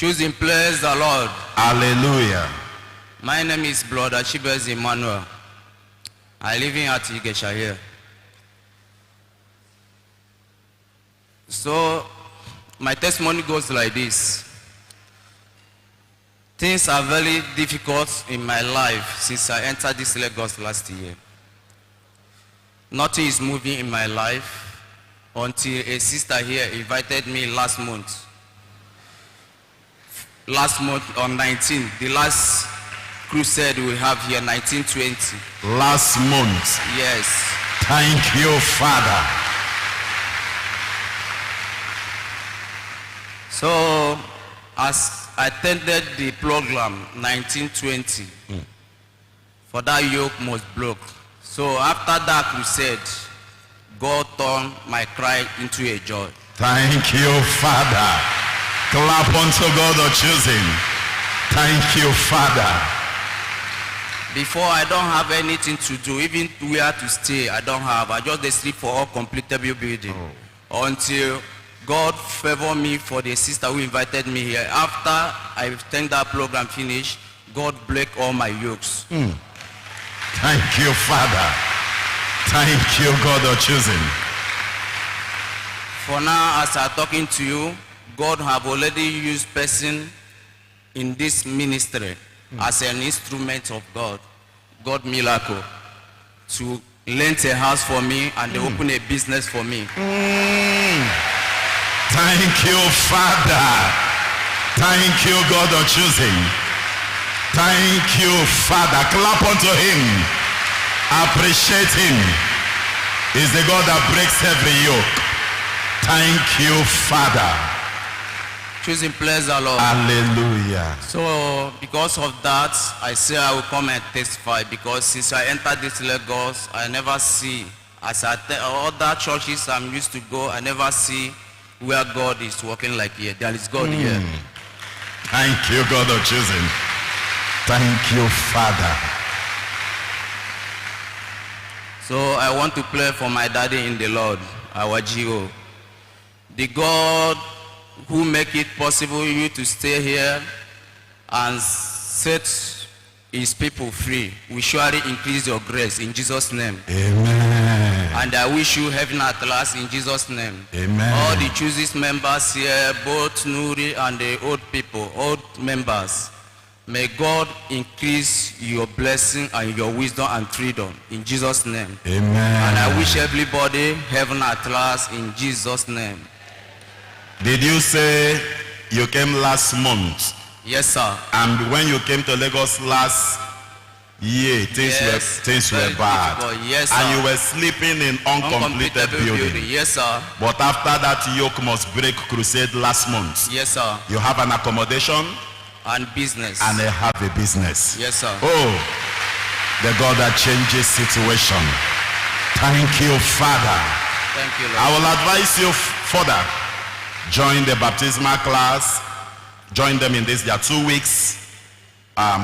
Choosing, praise the Lord. Hallelujah. My name is Brother Chibes Emmanuel. I live in Atigesha here. So, my testimony goes like this. Things are very difficult in my life since I entered this Lagos last year. Nothing is moving in my life until a sister here invited me last month. Last month on 19, the last crusade we have here, 1920. Last month. Yes. Thank you, Father. So, as I attended the program 1920, for that yoke must broke. So after that crusade, God turned my cry into a joy. Thank you, Father. Clap unto God or choosing. Thank you, Father. Before, I don't have anything to do, even where to stay, I don't have. I just sleep for all completable building. Until God favored me for the sister who invited me here. After I think that program finished, God break all my yokes. Thank you, Father. Thank you, God or choosing. For now, as I'm talking to you, God have already used person in this ministry as an instrument of God. God miracle to rent a house for me and they open a business for me. Thank you, Father. Thank you, God of choosing. Thank you, Father. Clap unto him. Appreciate him. He's the God that breaks every yoke. Thank you, Father. Choosing, praise the Lord. Hallelujah. So because of that, I say I will come and testify, because since I entered this Lagos, I never see, as other churches I'm used to go, I never see where God is working like here. There is God here. Thank you, God of choosing. Thank you, Father. So I want to pray for my daddy in the Lord, our G.O. The God who make it possible you to stay here and set his people free will surely increase your grace in Jesus' name. Amen. And I wish you heaven at last in Jesus' name. Amen. All the chooses members here, both Nuri and the old people, old members, may God increase your blessing and your wisdom and freedom in Jesus' name. Amen. And I wish everybody heaven at last in Jesus' name. Did you say you came last month? Yes, sir. And when you came to Lagos last year, things were bad. Yes, sir. And you were sleeping in uncompleted building. Yes, sir. But after that yoke must break crusade last month, Yes, sir. you have an accommodation And business. and they have a business. Yes, sir. Oh, the God that changes situation. Thank you, Father. Thank you, Lord. I will advise you further. Join the baptismal class. Join them in this, their 2 weeks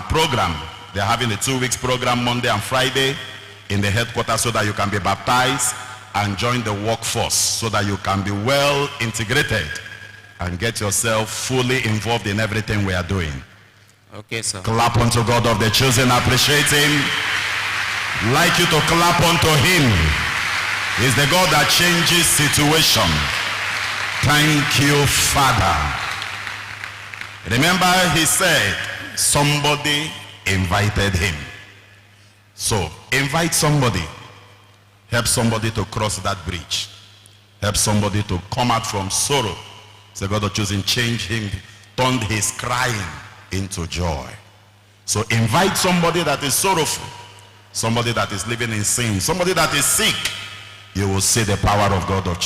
program. They're having a 2 weeks program Monday and Friday in the headquarters so that you can be baptized and join the workforce so that you can be well integrated and get yourself fully involved in everything we are doing. Okay, sir. Clap unto God of the chosen. Appreciate him. Like you to clap unto him. He's the God that changes situation. Thank you, Father. Remember, he said somebody invited him. So invite somebody. Help somebody to cross that bridge. Help somebody to come out from sorrow. So God of choosing change him, turned his crying into joy. So invite somebody that is sorrowful, somebody that is living in sin, somebody that is sick. You will see the power of God of